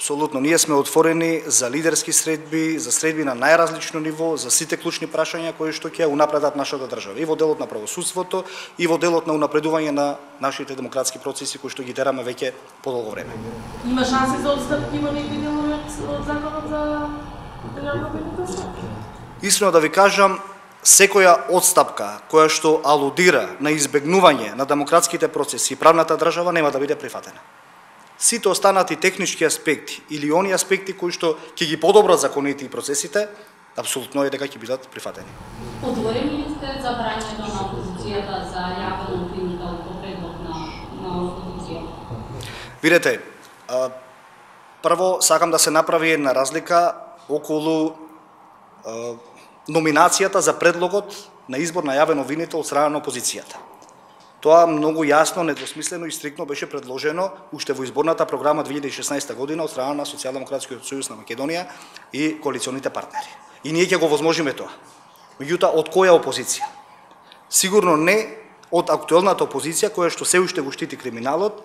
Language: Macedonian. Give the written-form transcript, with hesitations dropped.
Апсолутно, ние сме отворени за лидерски средби, за средби на најразлично ниво, за сите клучни прашања кои што ќе унапредат нашата држава, и во делот на правосудството, и во делот на унапредување на нашите демократски процеси кои што ги тераме веќе подолго време. Има шанси за отстапки во некои делови од законот за државно обвинителство? Искрено да ви кажам, секоја отстапка која што алудира на избегнување на демократските процеси и правната држава нема да биде прифатена. Сите останати технички аспекти или они аспекти кои што ќе ги подобрат законите и процесите, апсолутно е дека ќе бидат прифатени. Отворени ли сте за брањето на опозицијата за јавен обвинител по предлог на опозиција? Видете, прво сакам да се направи една разлика околу номинацијата за предлогот на избор на јавен обвинител од страна на опозицијата. Тоа многу јасно, недвосмислено и стриктно беше предложено уште во изборната програма 2016 година од страна на Социјалдемократскиот сојуз на Македонија и коалиционите партнери. И ние ќе го возможиме тоа. Меѓутоа, од која опозиција? Сигурно не од актуелната опозиција која што се уште го штити криминалот.